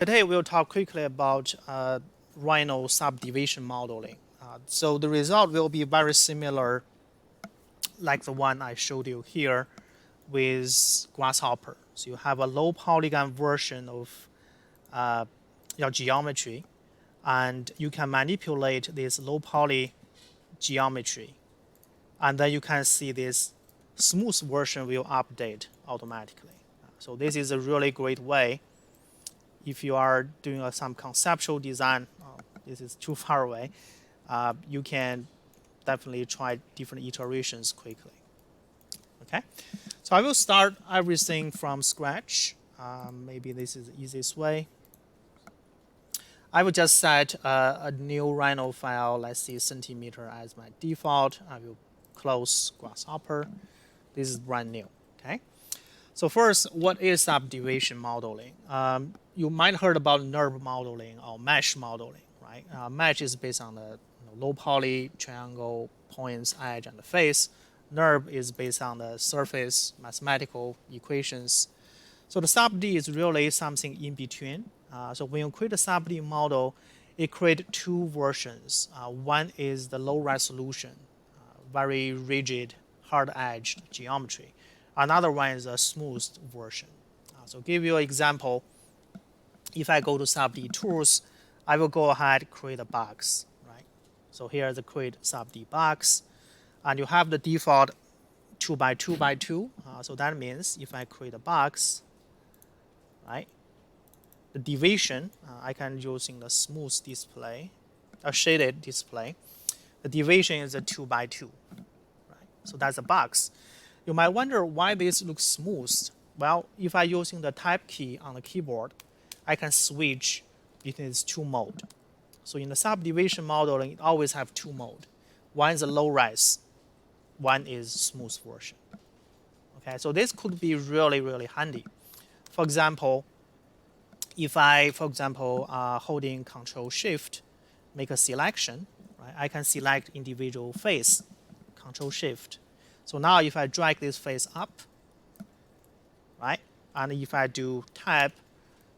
Today we'll talk quickly about Rhino subdivision modeling. So the result will be very similar like the one I showed you here with Grasshopper. So you have a low polygon version of your geometry, and you can manipulate this low poly geometry, and then you can see this smooth version will update automatically. So this is a really great way if you are doing some conceptual design. This is too far away. You can definitely try different iterations quickly. Okay, so I will start everything from scratch. Maybe this is the easiest way. I will just set a new Rhino file, let's see centimeter as my default. I will close Grasshopper. This is brand new. Okay. So first, what is subdivision modeling? You might heard about NURB modeling or mesh modeling, right? Mesh is based on the low poly triangle points, edge, and the face. NURB is based on the surface mathematical equations. So the subD is really something in between. So when you create a subD model, it creates two versions. One is the low resolution, very rigid, hard-edged geometry. Another one is a smoothed version. So give you an example. If I go to subD tools, I will go ahead and create a box, right? So here is the create subD box, and you have the default 2 by 2 by 2. So that means if I create a box, right, the division I can using the smooth display, a shaded display. The division is a 2 by 2, right? So that's a box. You might wonder why this looks smooth. Well, if I'm using the type key on the keyboard, I can switch between these two modes. So in the subdivision modeling, it always have two modes. One is a low res, one is smooth version. Okay, so this could be really, really handy. For example, if I, holding Control Shift, make a selection, right? I can select individual face, Control Shift. So now if I drag this face up, right, and if I do tab,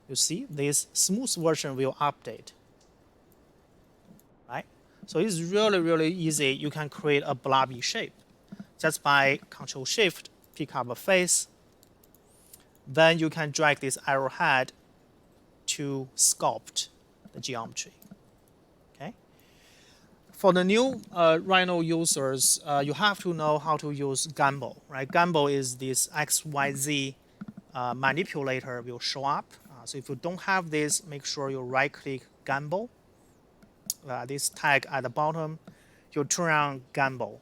you see this smooth version will update, right? So it's really, really easy. You can create a blobby shape just by Control Shift, pick up a face. Then you can drag this arrowhead to sculpt the geometry. Okay. For the new Rhino users, you have to know how to use Gumball, right? Gumball is this XYZ manipulator will show up. So if you don't have this, make sure you right-click Gumball. This tag at the bottom, you turn on Gumball,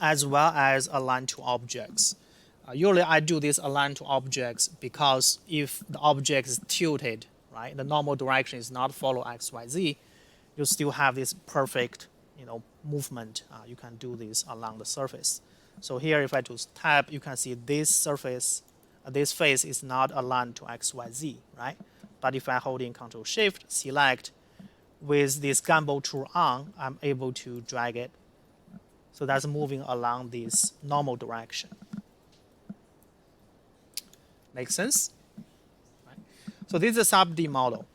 as well as align to objects. Usually I do this align to objects because if the object is tilted, right, the normal direction is not follow XYZ, you still have this perfect, movement. You can do this along the surface. So here, if I do tab, you can see this surface, this face is not aligned to XYZ, right? But if I hold in Control Shift, select, with this Gumball tool on, I'm able to drag it. So that's moving along this normal direction. Make sense? Right. So this is a subD model.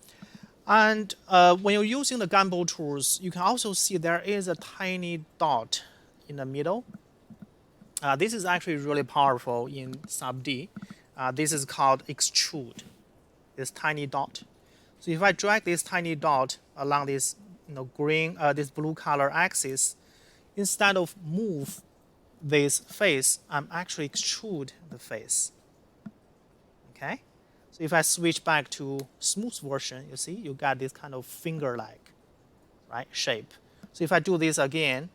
And when you're using the Gumball tools, you can also see there is a tiny dot in the middle. This is actually really powerful in subD. This is called extrude, this tiny dot. So if I drag this tiny dot along this green, this blue color axis, instead of move this face, I'm actually extrude the face. Okay? So if I switch back to smooth version, you see, you got this kind of finger-like, right, shape. So if I do this again,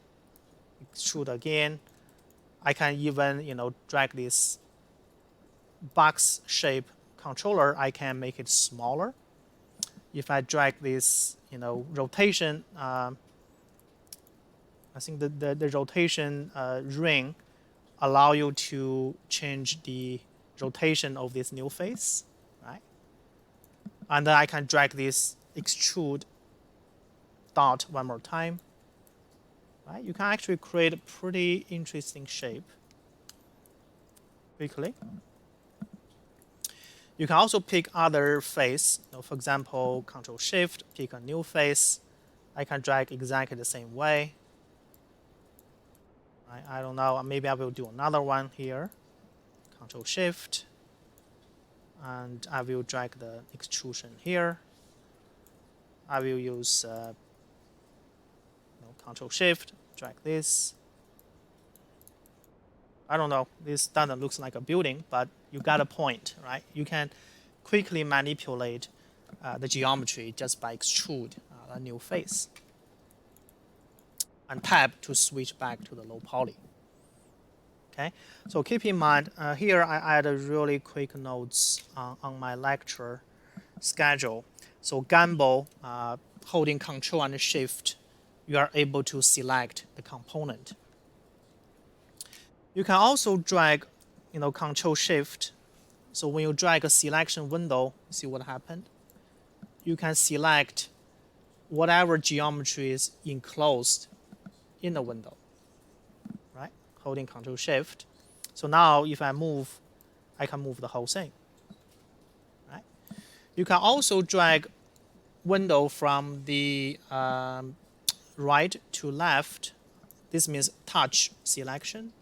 extrude again, I can even, drag this box shape controller, I can make it smaller. If I drag this, rotation, I think the rotation ring allow you to change the rotation of this new face, right? And then I can drag this extrude dot one more time, right? You can actually create a pretty interesting shape quickly. You can also pick other face. For example, Control Shift, pick a new face. I can drag exactly the same way. I don't know, maybe I will do another one here. Control Shift, and I will drag the extrusion here. I will use Control Shift, drag this. I don't know, this doesn't look like a building, but you got a point, right? You can quickly manipulate the geometry just by extrude a new face. And tab to switch back to the low poly. Okay, so keep in mind, here I add a really quick notes on my lecture schedule. So Gamble, holding Control and Shift, you are able to select the component. You can also drag, Control Shift. So when you drag a selection window, see what happened? You can select whatever geometry is enclosed in the window, right? Holding Control Shift. So now if I move, I can move the whole thing, right? You can also drag window from the right to left. This means touch selection,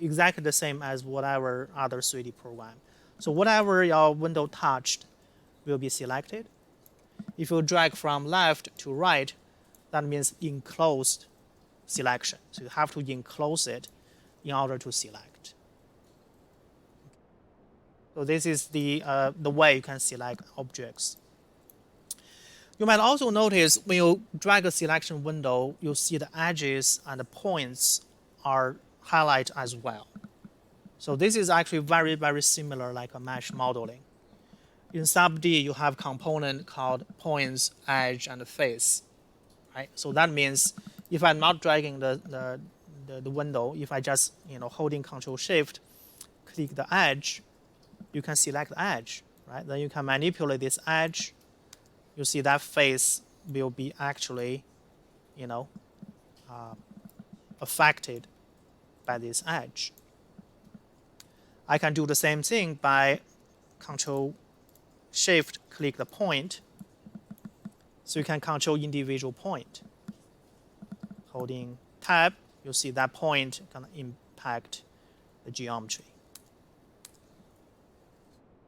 exactly the same as whatever other 3D program. So whatever your window touched will be selected. If you drag from left to right, that means enclosed selection. So you have to enclose it in order to select. So this is the way you can select objects. You might also notice when you drag a selection window, you'll see the edges and the points are highlighted as well. So this is actually very, very similar like a mesh modeling. In subD, you have component called points, edge, and face, right? So that means if I'm not dragging the window, if I just holding Control Shift, click the edge, you can select the edge, right? Then you can manipulate this edge. You see that face will be actually, affected by this edge. I can do the same thing by Control Shift, click the point. So you can control individual point. Holding Tab, you'll see that point can impact the geometry.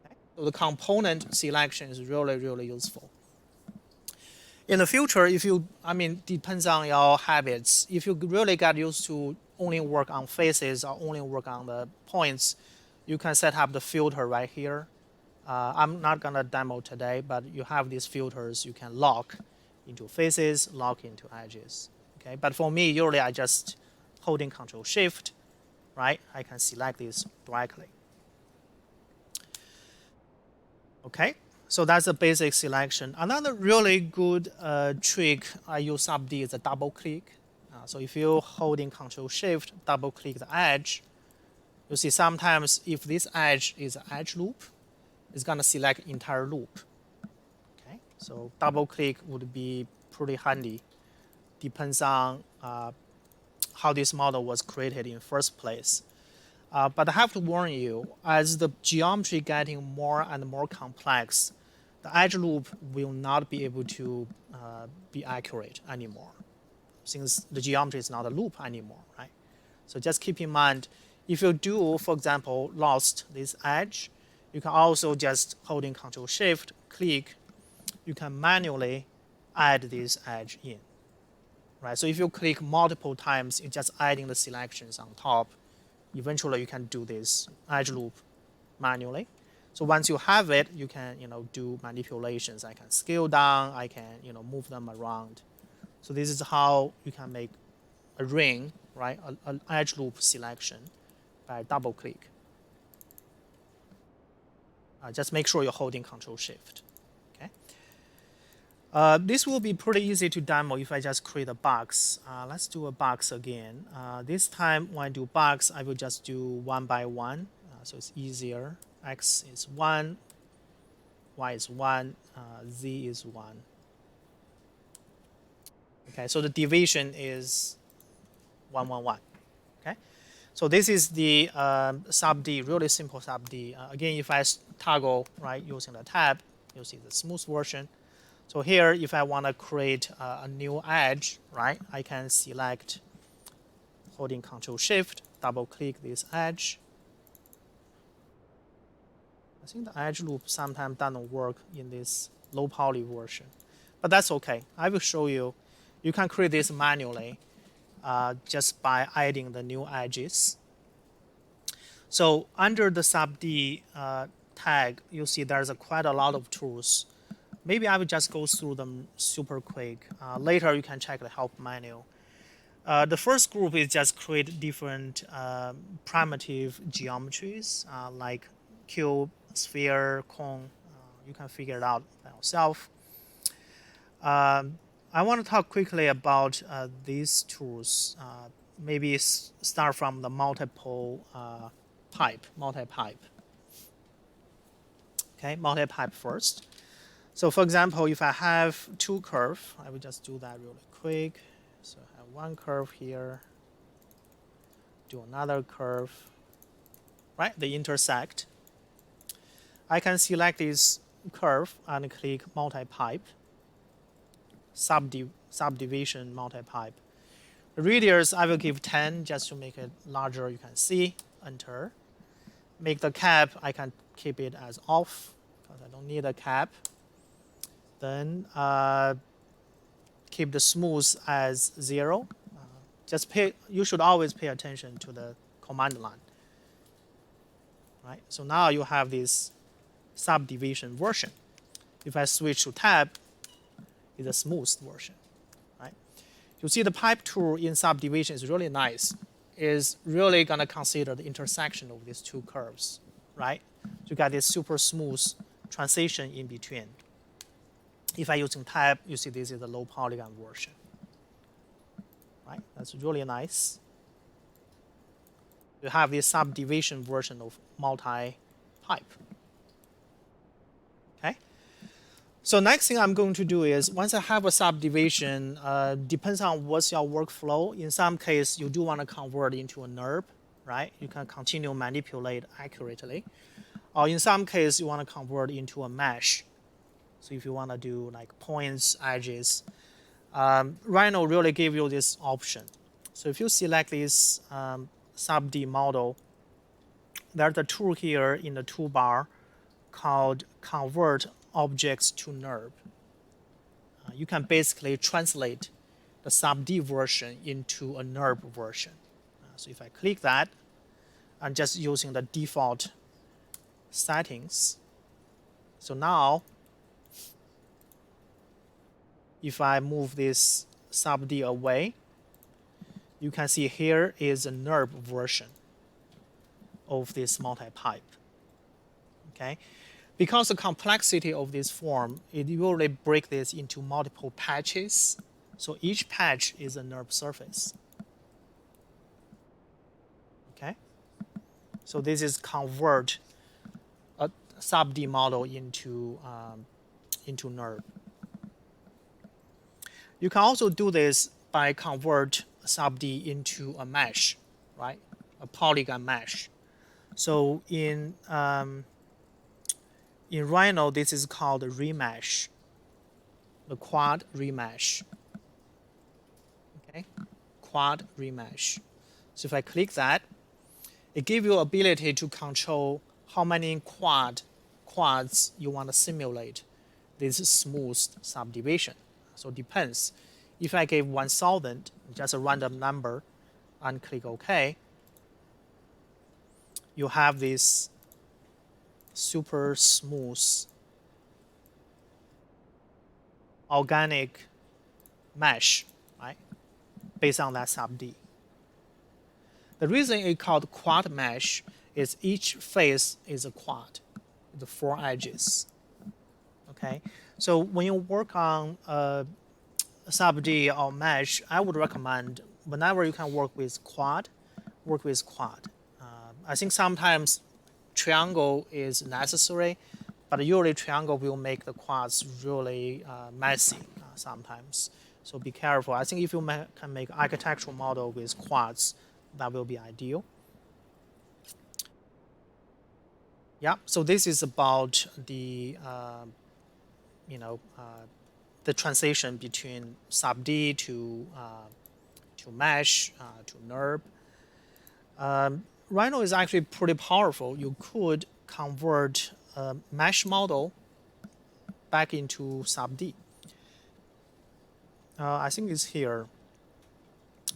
Okay. So the component selection is really, really useful. In the future, depends on your habits. If you really get used to only work on faces or only work on the points, you can set up the filter right here. I'm not going to demo today, but you have these filters you can lock into faces, lock into edges. Okay, but for me, usually I just holding Control Shift, right? I can select this directly. Okay, so that's a basic selection. Another really good trick I use subD is a double click. So if you're holding Control Shift, double click the edge, you see sometimes if this edge is an edge loop, it's going to select entire loop. Okay, so double click would be pretty handy. Depends on how this model was created in first place. But I have to warn you, as the geometry getting more and more complex, the edge loop will not be able to be accurate anymore, since the geometry is not a loop anymore, right? So just keep in mind, if you do, for example, lost this edge, you can also just holding Control Shift, click, you can manually add this edge in, right? So if you click multiple times, you're just adding the selections on top. Eventually, you can do this edge loop manually. So once you have it, you can do manipulations. I can scale down, I can move them around. So this is how you can make a ring, right? An edge loop selection by double click. Just make sure you're holding Control Shift. Okay. This will be pretty easy to demo if I just create a box. Let's do a box again. This time when I do box, I will just do one by one, so it's easier. X is 1, Y is 1, Z is 1. Okay, so the division is 1, 1, 1. Okay, so this is the subD, really simple subD. Again, if I toggle, right, using the tab, you see the smooth version. So here, if I want to create a new edge, right, I can select, holding Control-Shift, double-click this edge. I think the edge loop sometimes doesn't work in this low poly version, but that's okay. I will show you. You can create this manually just by adding the new edges. So under the subD tag, you see there's quite a lot of tools. Maybe I will just go through them super quick. Later, you can check the help menu. The first group is just create different primitive geometries like cube, sphere, cone. You can figure it out by yourself. I want to talk quickly about these tools. Maybe start from the multi-pipe. Okay, multi-pipe first. So for example, if I have two curves, I will just do that really quick. So I have one curve here, do another curve, right? They intersect. I can select this curve and click multi-pipe, subdivision multi-pipe. The radius I will give 10 just to make it larger. You can see, enter. Make the cap, I can keep it as off because I don't need a cap. Then keep the smooth as 0. You should always pay attention to the command line. Right? So now you have this subdivision version. If I switch to tab, it's a smooth version. Right? You see the pipe tool in subdivision is really nice. It's really gonna consider the intersection of these two curves, right? You got this super smooth transition in between. If I using tab, you see this is the low polygon version. Right? That's really nice. You have this subdivision version of multi-pipe. Okay. So next thing I'm going to do is, once I have a subdivision, depends on what's your workflow. In some case, you do want to convert into a NURB, right? You can continue manipulate accurately. Or in some case, you want to convert into a mesh. So if you want to do like points, edges, Rhino really gave you this option. So if you select this subD model, there's a tool here in the toolbar called Convert Objects to NURB. You can basically translate the subD version into a NURB version. So if I click that, I'm just using the default settings. So now, if I move this subD away, you can see here is a NURB version of this multi-pipe. Okay, because the complexity of this form, it usually break this into multiple patches. So each patch is a NURB surface. Okay, so this is convert a subD model into NURB. You can also do this by convert subD into a mesh, right? A polygon mesh. So in Rhino, this is called a remesh, the quad remesh. Okay, quad remesh. So if I click that, it gives you ability to control how many quads you want to simulate this smooth subdivision. So it depends. If I give 1,000, just a random number, and click OK, you have this super smooth organic mesh, right? Based on that subD. The reason it's called quad mesh is each face is a quad, the 4 edges. Okay, so when you work on subD or mesh, I would recommend whenever you can work with quad, work with quad. I think sometimes triangle is necessary, but usually triangle will make the quads really messy sometimes. So be careful. I think if you can make architectural model with quads, that will be ideal. Yeah, so this is about the you know the transition between subD to mesh to NURB. Rhino is actually pretty powerful. You could convert a mesh model back into subD. I think it's here.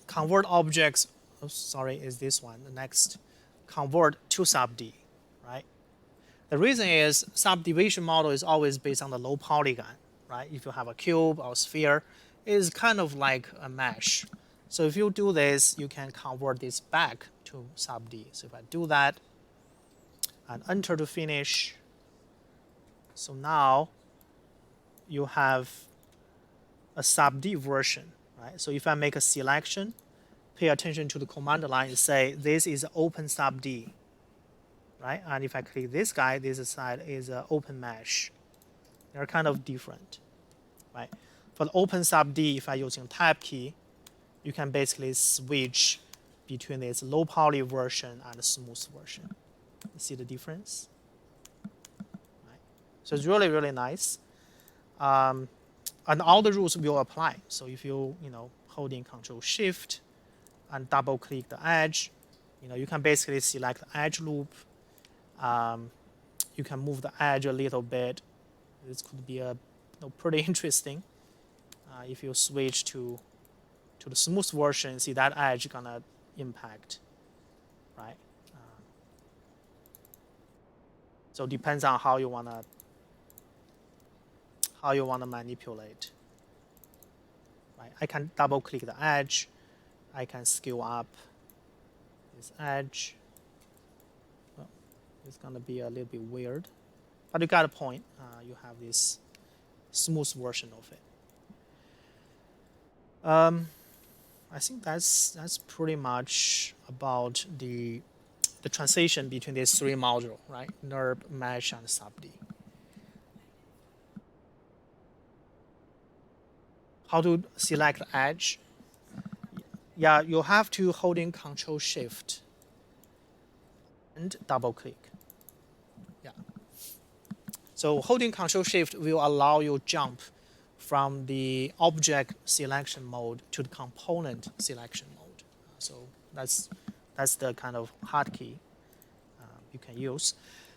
Convert objects. Oh, sorry, is this one? The next, convert to subD, right? The reason is subdivision model is always based on the low polygon, right? If you have a cube or sphere, it is kind of like a mesh. So if you do this, you can convert this back to subD. So if I do that and enter to finish, so now you have a subD version, right? So if I make a selection, pay attention to the command line and say this is open subD, right? And if I click this guy, this side is open mesh. They're kind of different, right? For the open subD, if I'm using tab key, you can basically switch between this low poly version and the smooth version. You see the difference? Right? So it's really, really nice. And all the rules will apply. So if you holding Control Shift and double click the edge, you can basically select the edge loop. You can move the edge a little bit. This could be pretty interesting. If you switch to the smooth version, see that edge gonna impact, right? So it depends on how you wanna manipulate. Right? I can double click the edge. I can scale up this edge. Well, it's gonna be a little bit weird, but you got a point. You have this smooth version of it. I think that's pretty much about the transition between these three modules, right? NURB, mesh, and subD. How to select the edge? Yeah, you have to hold in Control Shift and double click. Yeah. So holding Control Shift will allow you jump from the object selection mode to the component selection mode. So that's the kind of hotkey you can use.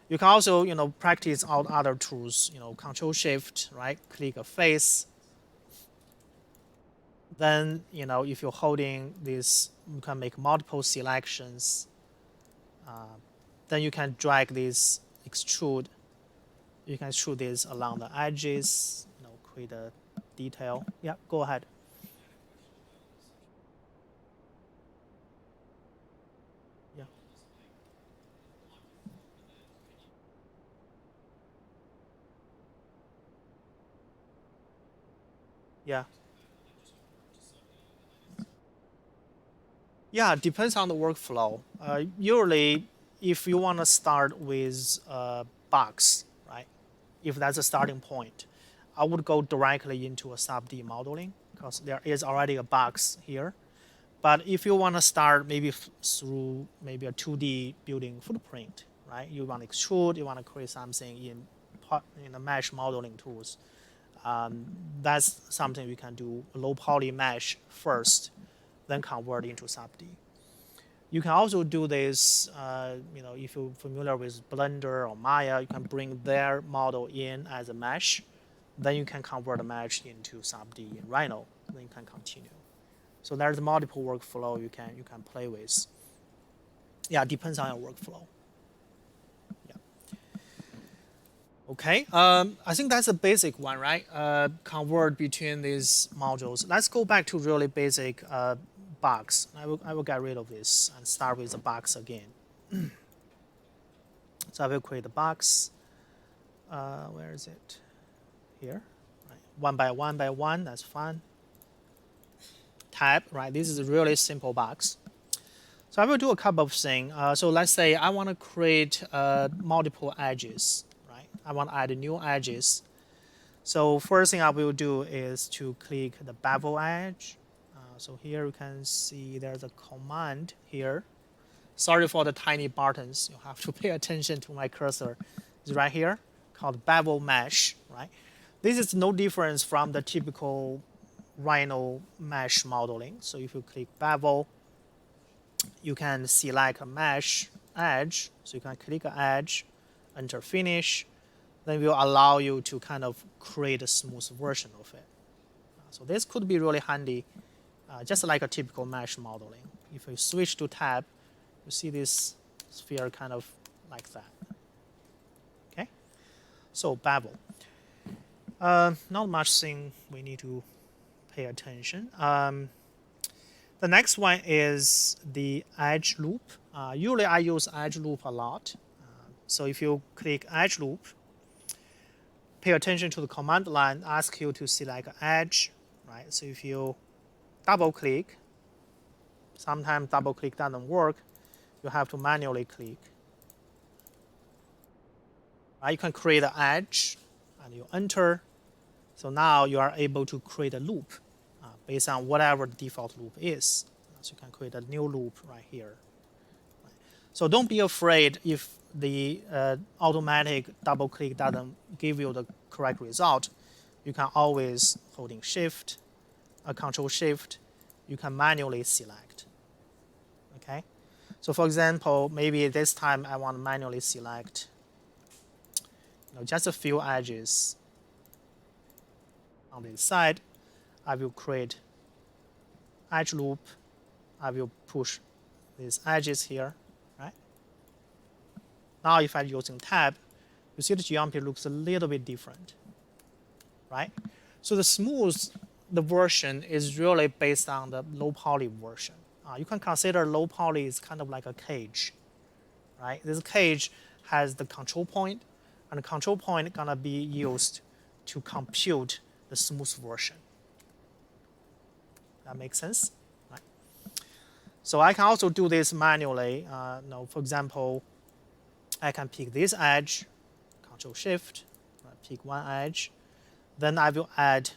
You can also practice all other tools. Control Shift, right? Click a face. Then if you're holding this, you can make multiple selections. Then you can drag this extrude. You can extrude this along the edges. Create a detail. Yeah, go ahead. Yeah. Yeah. Yeah, it depends on the workflow. Usually, if you want to start with a box, right? If that's a starting point, I would go directly into a subD modeling because there is already a box here. But if you want to start maybe through maybe a 2D building footprint, right? You want to extrude, you want to create something in the mesh modeling tools. That's something we can do low poly mesh first, then convert into subD. You can also do this, if you're familiar with Blender or Maya, you can bring their model in as a mesh. Then you can convert a mesh into subD in Rhino. Then you can continue. So there's multiple workflow you can play with. Yeah, depends on your workflow. Yeah. Okay. I think that's a basic one, right? Convert between these modules. Let's go back to really basic box. I will get rid of this and start with the box again. So I will create a box. Where is it? Here. Right. One by one by one. That's fine. Tab. Right. This is a really simple box. So I will do a couple of things. So let's say I want to create multiple edges. Right. I want to add new edges. So first thing I will do is to click the bevel edge. So here you can see there's a command here, Sorry for the tiny buttons. You have to pay attention to my cursor. It's right here, called bevel mesh, right? This is no difference from the typical Rhino mesh modeling. So if you click bevel, you can select a mesh edge. So you can click an edge, enter finish, then will allow you to kind of create a smooth version of it. So this could be really handy, just like a typical mesh modeling. If you switch to tab, you see this sphere kind of like that. Okay, so bevel. Not much thing we need to pay attention. The next one is the edge loop. Usually I use edge loop a lot. So if you click edge loop, pay attention to the command line, ask you to select edge, right? So if you double click, sometimes double click doesn't work, you have to manually click. You can create an edge and you enter. So now you are able to create a loop based on whatever the default loop is. So you can create a new loop right here. So don't be afraid if the automatic double click doesn't give you the correct result. You can always holding shift, control shift, you can manually select. Okay. So for example, maybe this time I want to manually select just a few edges on this side. I will create edge loop. I will push these edges here, right? Now if I'm using tab, you see the geometry looks a little bit different, right? So the version is really based on the low poly version. You can consider low poly is kind of like a cage, right? This cage has the control point, and the control point is gonna be used to compute the smooth version. That makes sense, right? So I can also do this manually. For example, I can pick this edge, Control Shift, pick one edge. Then I will add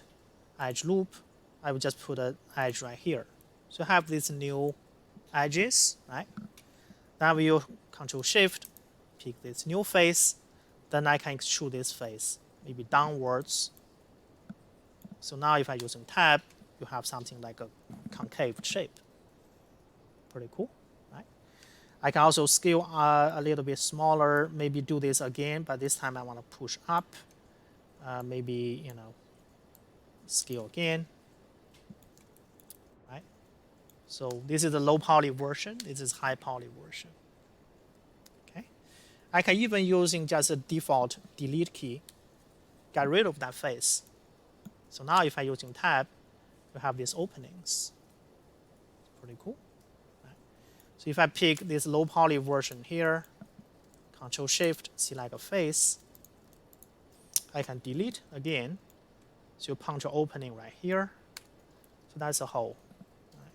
edge loop. I will just put an edge right here. So I have these new edges, right? Then I will Control Shift, pick this new face. Then I can extrude this face, maybe downwards. So now if I'm using tab, you have something like a concave shape. Pretty cool, right? I can also scale a little bit smaller, maybe do this again, but this time I want to push up. Maybe, scale again, right? So this is the low poly version. This is high poly version. Okay. I can even using just a default delete key, get rid of that face. So now if I'm using tab, you have these openings. Pretty cool. Right? So if I pick this low poly version here, Control Shift, select a face, I can delete again. So you punch an opening right here. So that's a hole. Right?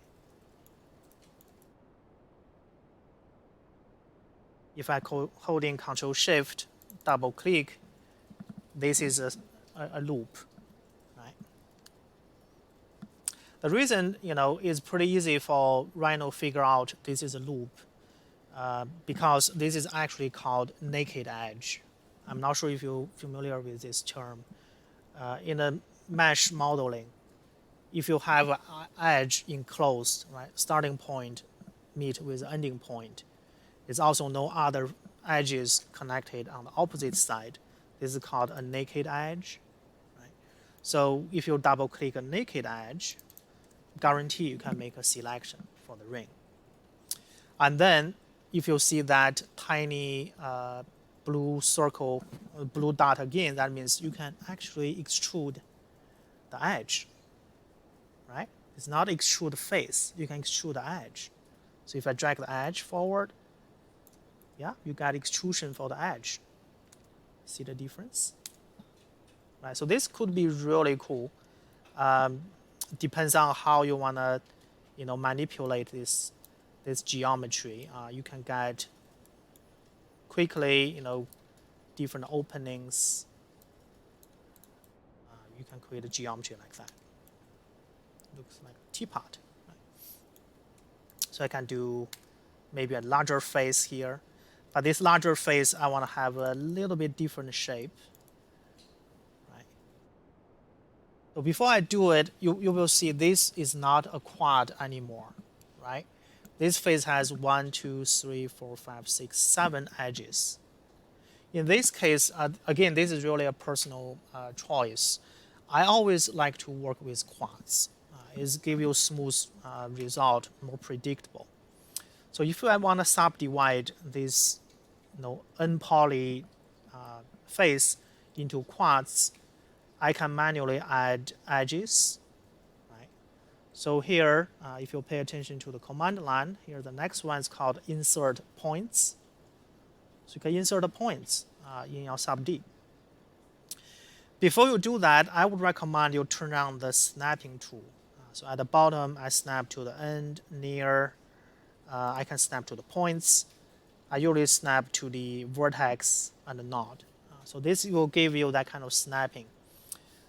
If I holding Control Shift, double click, this is a loop. Right? The reason is pretty easy for Rhino figure out this is a loop because this is actually called naked edge. I'm not sure if you're familiar with this term. In a mesh modeling, if you have an edge enclosed, right, starting point meet with ending point, there's also no other edges connected on the opposite side. This is called a naked edge. Right? So if you double click a naked edge, guarantee you can make a selection for the ring. And then if you see that tiny blue circle, blue dot again, that means you can actually extrude the edge, right? It's not extrude face, you can extrude the edge. So if I drag the edge forward, yeah, you got extrusion for the edge. See the difference? Right, so this could be really cool. Depends on how you wanna, manipulate this geometry. You can get quickly, different openings. You can create a geometry like that. Looks like a teapot. Right? So I can do maybe a larger face here. But this larger face, I want to have a little bit different shape. Right? So before I do it, you will see this is not a quad anymore. Right? This face has 1, 2, 3, 4, 5, 6, 7 edges. In this case, again, this is really a personal choice. I always like to work with quads. It gives you a smooth result, more predictable. So if I want to subdivide this unpoly face into quads, I can manually add edges. Right? So here, if you pay attention to the command line, here the next one is called insert points. So you can insert the points in your subD. Before you do that, I would recommend you turn on the snapping tool. So at the bottom, I snap to the end, near. I can snap to the points. I usually snap to the vertex and the node. So this will give you that kind of snapping.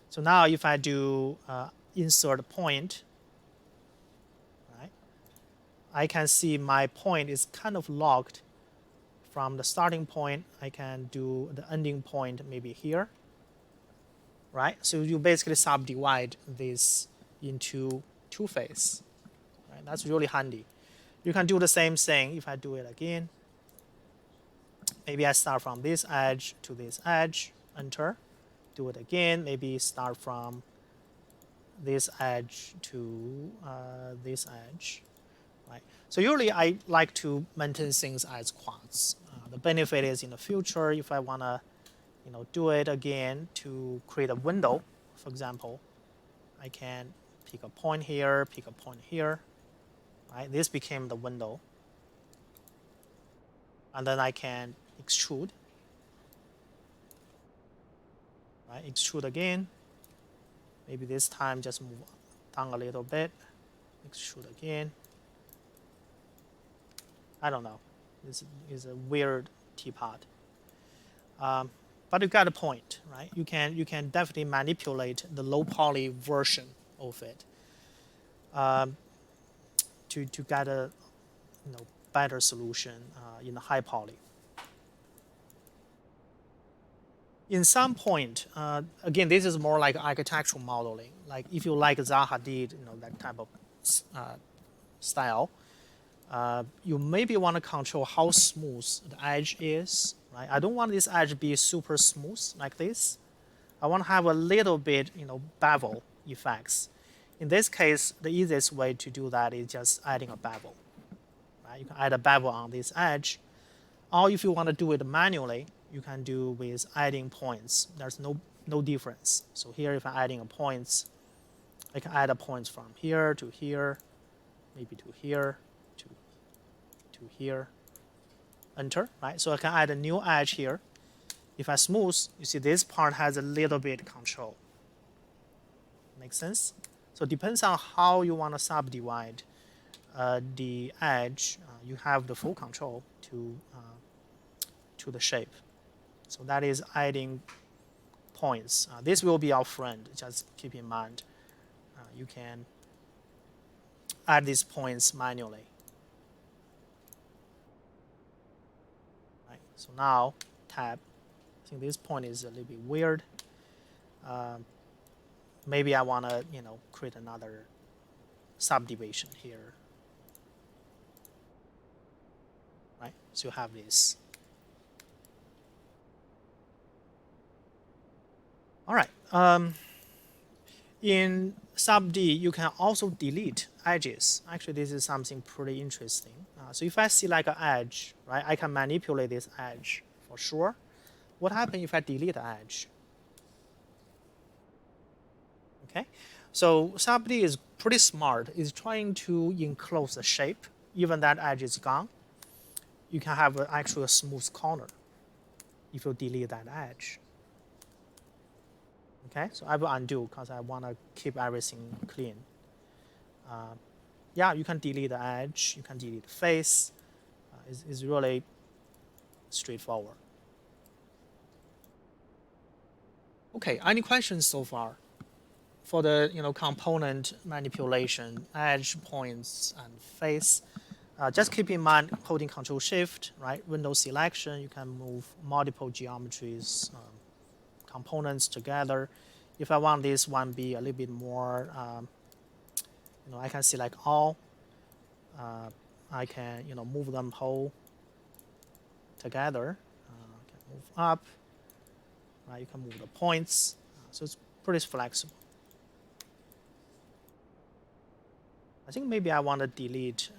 So now if I do insert point, right, I can see my point is kind of locked from the starting point. I can do the ending point maybe here. Right? So you basically subdivide this into two faces. Right? That's really handy. You can do the same thing if I do it again. Maybe I start from this edge to this edge, enter. Do it again. Maybe start from this edge to this edge. Right? So usually I like to maintain things as quads. The benefit is in the future, if I want to do it again to create a window, for example, I can pick a point here, pick a point here. Right? This became the window. And then I can extrude. Right? Extrude again. Maybe this time just move down a little bit. Extrude again. I don't know. This is a weird teapot. But you got a point, right? You can definitely manipulate the low poly version of it to get a better solution in the high poly. In some point, again, this is more like architectural modeling. Like if you like Zaha did, that type of style, you maybe want to control how smooth the edge is. Right? I don't want this edge to be super smooth like this. I want to have a little bit, bevel effects. In this case, the easiest way to do that is just adding a bevel. Right? You can add a bevel on this edge. Or if you want to do it manually, you can do with adding points. There's no difference. So here, if I'm adding a points, I can add a points from here to here, maybe to here, to here, enter, right? So I can add a new edge here. If I smooth, you see this part has a little bit control. Make sense? So it depends on how you want to subdivide the edge. You have the full control to the shape. So that is adding points. This will be our friend. Just keep in mind. You can add these points manually. Right. So now tab. I think this point is a little bit weird. Maybe I want to create another subdivision here. Right. So you have this. All right. In subD, you can also delete edges. Actually, this is something pretty interesting. So if I see like an edge, right, I can manipulate this edge for sure. What happens if I delete the edge? Okay, so subD is pretty smart. It's trying to enclose the shape. Even that edge is gone, you can have actually a smooth corner if you delete that edge. Okay, so I will undo because I want to keep everything clean. Yeah, you can delete the edge, you can delete the face. It's really straightforward. Okay, any questions so far for the component manipulation, edge, points, and face? Just keep in mind holding Control Shift, right? Window selection, you can move multiple geometries, components together. If I want this one be a little bit more, I can select all. I can, move them whole together. Can move up. You can move the points. So it's pretty flexible. I think maybe I want to delete.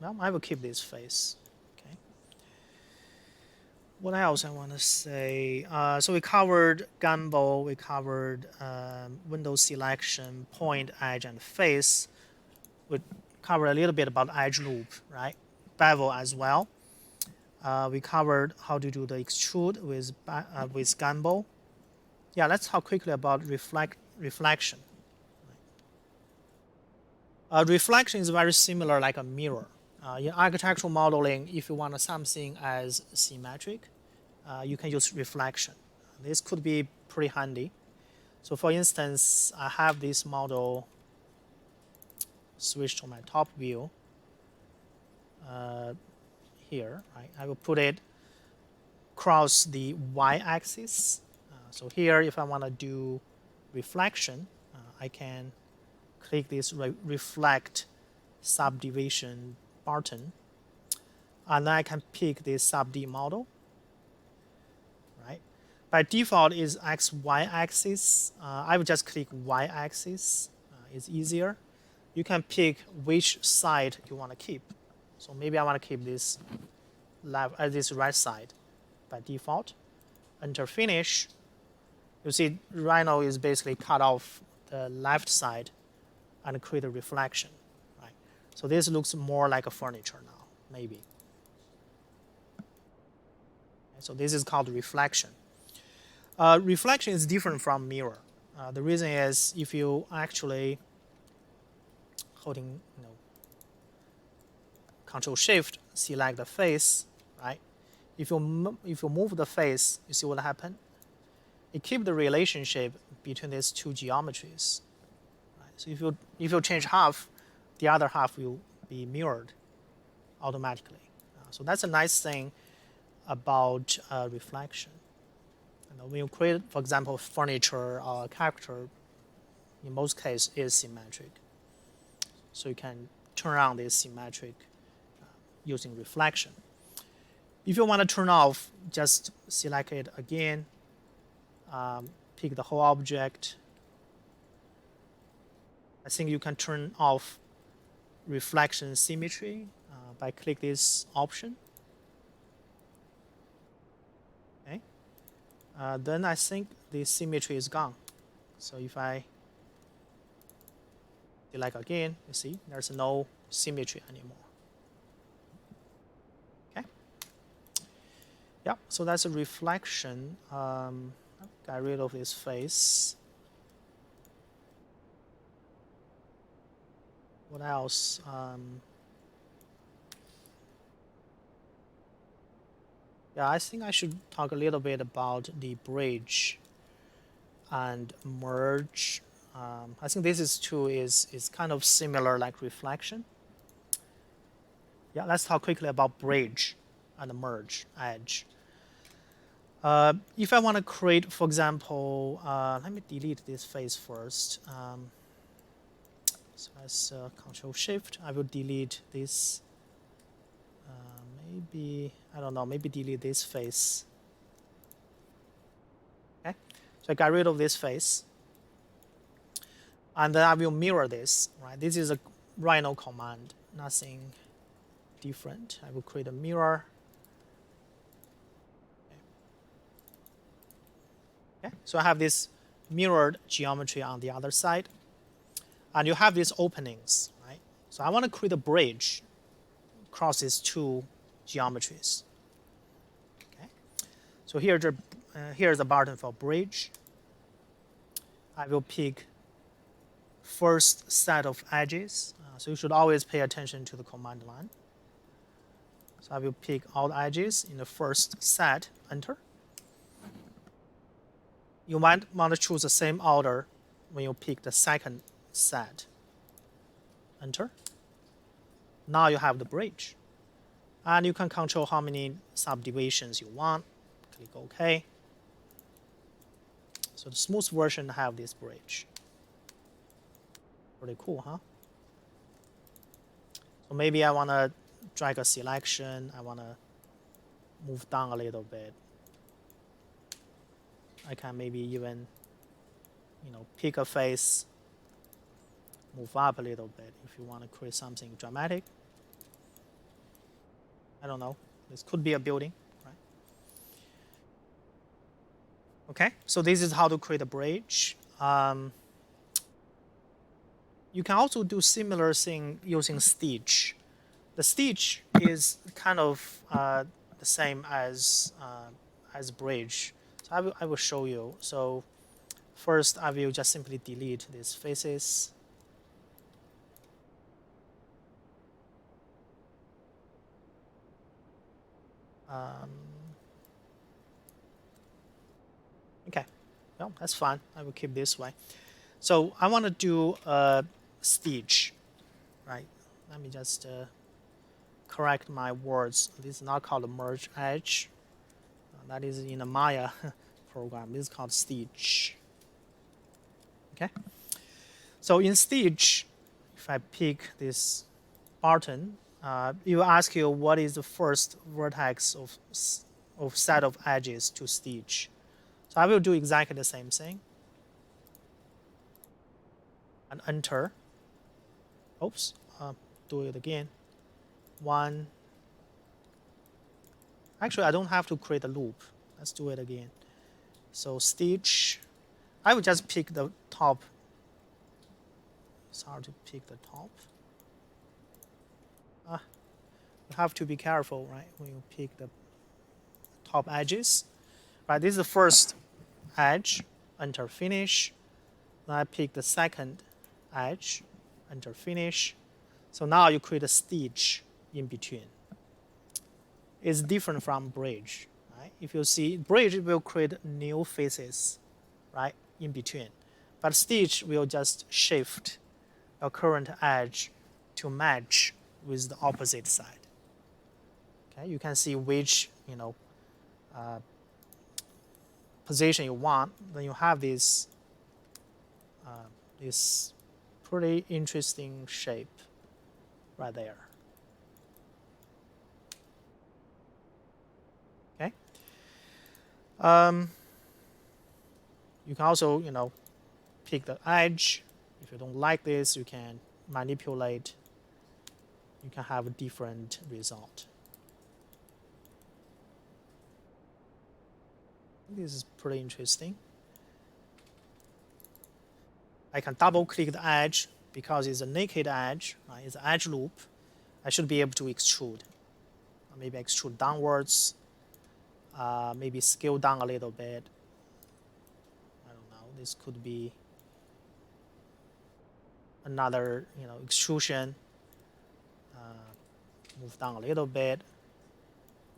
Well, I will keep this face. Okay. What else I want to say? So we covered gumball. We covered window selection, point, edge, and face. We covered a little bit about edge loop, right? Bevel as well. We covered how to do the extrude with gumball. Yeah, let's talk quickly about reflection. Reflection is very similar like a mirror. In architectural modeling, if you want something as symmetric, you can use reflection. This could be pretty handy. So for instance, I have this model switched to my top view here. Right? I will put it across the y-axis. So here, if I want to do reflection, I can click this reflect subdivision button, and then I can pick this subD model. Right? By default is x-y axis. I will just click y-axis. It's easier. You can pick which side you want to keep. So maybe I want to keep this this right side by default. Enter finish. You see Rhino is basically cut off the left side and create a reflection. Right? So this looks more like a furniture now, maybe. So this is called reflection. Reflection is different from mirror. The reason is if you actually holding Control Shift, select the face, right? If you move the face, you see what happened? It keeps the relationship between these two geometries. Right? So if you change half, the other half will be mirrored automatically. So that's a nice thing about reflection. When you create, for example, furniture or a character, in most cases is symmetric. So you can turn on this symmetric using reflection. If you want to turn off, just select it again, pick the whole object. I think you can turn off reflection symmetry by click this option. Okay. Then I think the symmetry is gone. So if I select again, you see there's no symmetry anymore. Okay. Yeah, so that's a reflection. Got rid of this face. What else? Yeah, I think I should talk a little bit about the bridge and merge. I think this is kind of similar like reflection. Yeah, let's talk quickly about bridge and merge edge. If I want to create, for example, let me delete this face first. So as Control Shift, I will delete this. Maybe, I don't know, maybe delete this face. Okay, so I got rid of this face. And then I will mirror this, right? This is a Rhino command, nothing different. I will create a mirror. Okay, so I have this mirrored geometry on the other side. And you have these openings, right? So I want to create a bridge across these two geometries. Okay, so here's the button for bridge. I will pick first set of edges. So you should always pay attention to the command line. So I will pick all the edges in the first set, enter. You might want to choose the same order when you pick the second set, enter. Now you have the bridge. And you can control how many subdivisions you want. Click OK. So the smooth version have this bridge. Pretty cool, huh? So maybe I want to drag a selection. I want to move down a little bit. I can maybe even, pick a face, move up a little bit if you want to create something dramatic. I don't know. This could be a building, right? Okay, so this is how to create a bridge. You can also do similar thing using stitch. The stitch is kind of the same as bridge. So I will show you. So first, I will just simply delete these faces. Okay, well, that's fine. I will keep this way. So I want to do a stitch, right? Let me just correct my words. This is not called a merge edge. That is in a Maya program. This is called stitch. Okay. So in stitch, if I pick this button, it will ask you what is the first vertex of set of edges to stitch. So I will do exactly the same thing. And enter. Oops, do it again. One. Actually, I don't have to create a loop. Let's do it again. So stitch. I will just pick the top. It's hard to pick the top. You have to be careful, right, when you pick the top edges. Right, this is the first edge. Enter finish. Then I pick the second edge. Enter finish. So now you create a stitch in between. It's different from bridge, right? If you see, bridge will create new faces, right, in between. But stitch will just shift a current edge to match with the opposite side. Okay, you can see which position you want. Then you have this this pretty interesting shape right there. Okay. You can also pick the edge. If you don't like this, you can manipulate. You can have a different result. This is pretty interesting. I can double click the edge because it's a naked edge, right? It's an edge loop. I should be able to extrude. Maybe extrude downwards. Maybe scale down a little bit. I don't know. This could be another extrusion. Move down a little bit.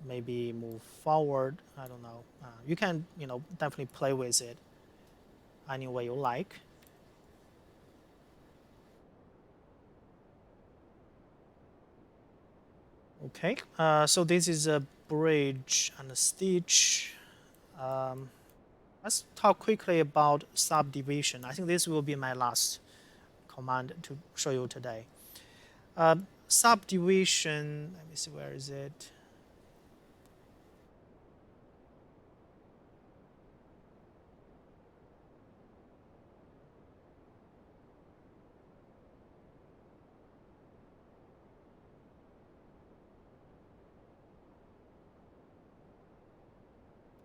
Maybe move forward. I don't know. You can definitely play with it any way you like. Okay, so this is a bridge and a stitch. Let's talk quickly about subdivision. I think this will be my last command to show you today. Subdivision, let me see, where is it?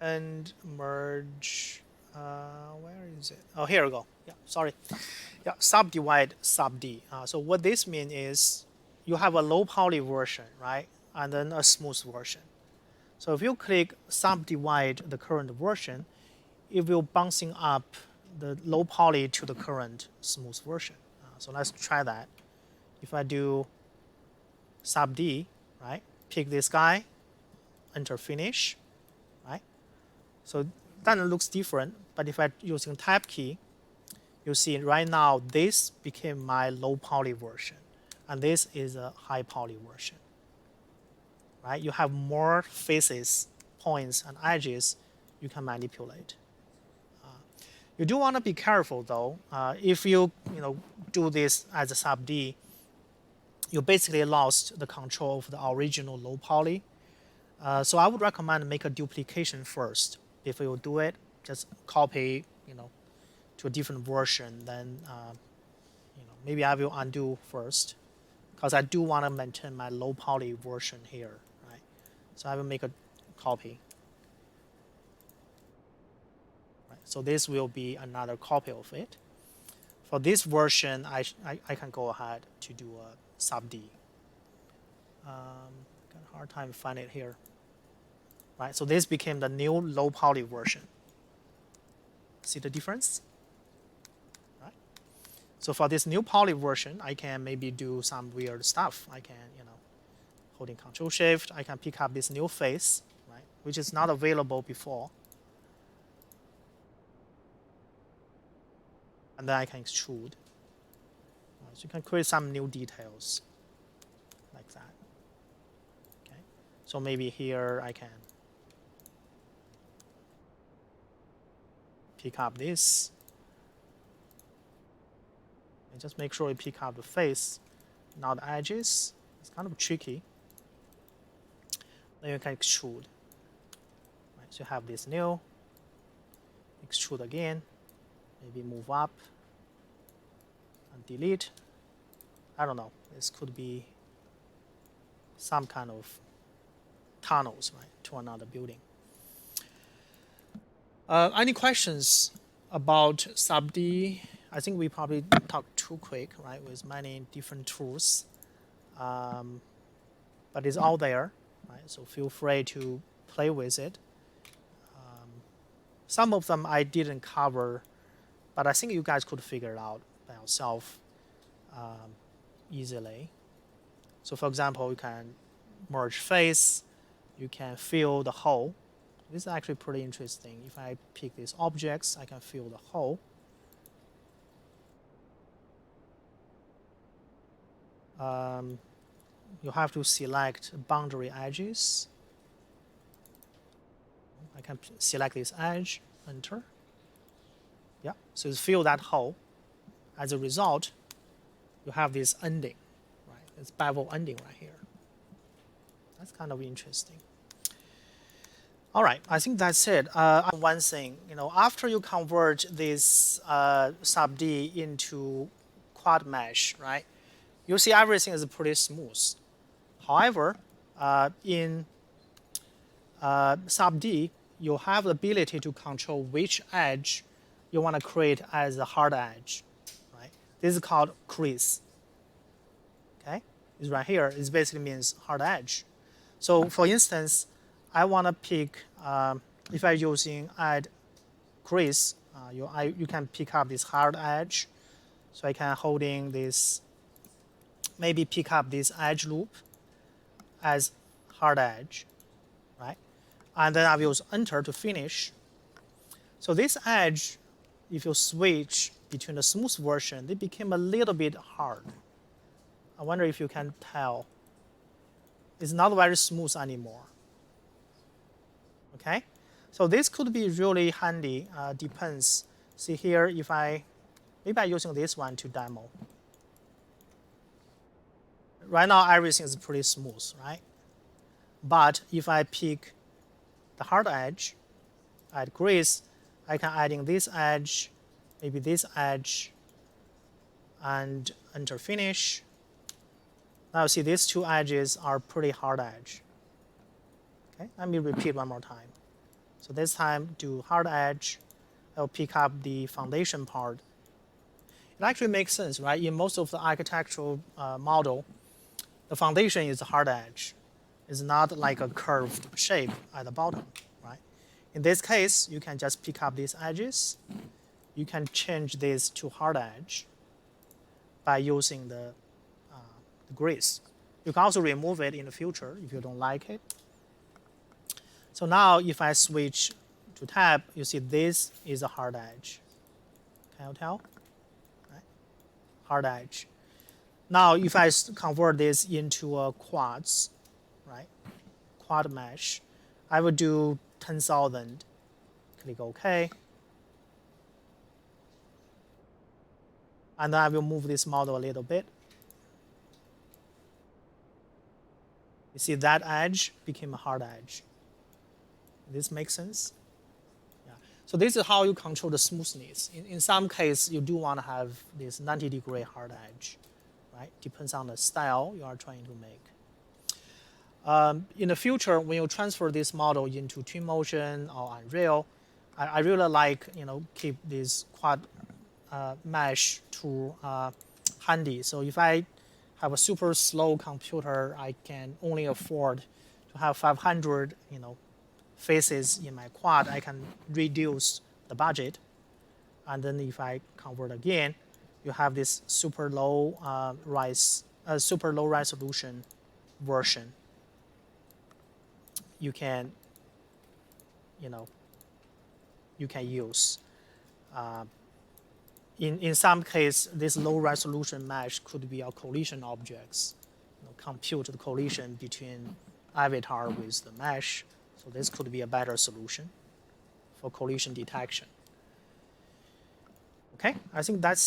And merge, where is it? Oh, here we go. Yeah, sorry. Yeah, subdivide subD. So what this means is you have a low poly version, right? And then a smooth version. So if you click subdivide the current version, it will bouncing up the low poly to the current smooth version. So let's try that. If I do subD, right? Pick this guy, enter finish, right? So then it looks different, but if I using tab key, you see right now this became my low poly version. and this is a high poly version. Right? You have more faces, points, and edges you can manipulate. You do want to be careful though. If you do this as a subD, you basically lost the control of the original low poly. So I would recommend make a duplication first before you do it. Just copy, to a different version. Then, maybe I will undo first, because I do want to maintain my low poly version here, right? So I will make a copy. Right? So this will be another copy of it. For this version, I can go ahead to do a subD. Got a hard time finding it here. Right, so this became the new low poly version. See the difference? Right. So for this new poly version, I can maybe do some weird stuff. I can, holding Control Shift, I can pick up this new face, right, which is not available before. And then I can extrude. Right, so you can create some new details like that. Okay. So maybe here I can pick up this. And just make sure you pick up the face, not the edges. It's kind of tricky. Then you can extrude. Right, so you have this new, extrude again, maybe move up and delete. I don't know, this could be some kind of tunnels, right, to another building. Any questions about subD? I think we probably talked too quick, right, with many different tools. But it's all there, right? So feel free to play with it. Some of them I didn't cover, but I think you guys could figure it out by yourself easily. So for example, you can merge face, you can fill the hole. This is actually pretty interesting. If I pick these objects, I can fill the hole. You have to select boundary edges. I can select this edge, enter. Yeah, so fill that hole. As a result, you have this ending, right? This bevel ending right here. That's kind of interesting. All right, I think that's it. One thing, after you convert this subD into quad mesh, right? You see everything is pretty smooth. However, in subD, you have the ability to control which edge you want to create as a hard edge, right? This is called crease. Okay, it's right here. It basically means hard edge. So for instance, I want to pick, if I'm using add crease, you can pick up this hard edge. So I can holding this, maybe pick up this edge loop as hard edge, right? And then I will use enter to finish. So this edge, if you switch between the smooth version, they became a little bit hard. I wonder if you can tell. It's not very smooth anymore. Okay, so this could be really handy. Depends. See here, if maybe I'm using this one to demo. Right now, everything is pretty smooth, right? But if I pick the hard edge, add grease, I can add in this edge, maybe this edge, and enter finish. Now see these two edges are pretty hard edge. Okay, let me repeat one more time. So this time do hard edge. I'll pick up the foundation part. It actually makes sense, right? In most of the architectural model, the foundation is a hard edge. It's not like a curved shape at the bottom, right? In this case, you can just pick up these edges. You can change this to hard edge by using the grease. You can also remove it in the future if you don't like it. So now if I switch to tab, you see this is a hard edge. Can you tell? Right? Hard edge. Now, if I convert this into a quads, right? Quad mesh, I would do 10,000. Click OK. And then I will move this model a little bit. You see that edge became a hard edge. This makes sense? Yeah. So this is how you control the smoothness. In some case, you do want to have this 90-degree hard edge, right? Depends on the style you are trying to make. In the future, when you transfer this model into Twinmotion or Unreal, I really like keep this quad mesh tool handy. So if I have a super slow computer, I can only afford to have 500 faces in my quad. I can reduce the budget, and then if I convert again, you have this super low resolution version. You can use. In some case, this low resolution mesh could be a collision objects. Compute the collision between avatar with the mesh. So this could be a better solution for collision detection. Okay, I think that's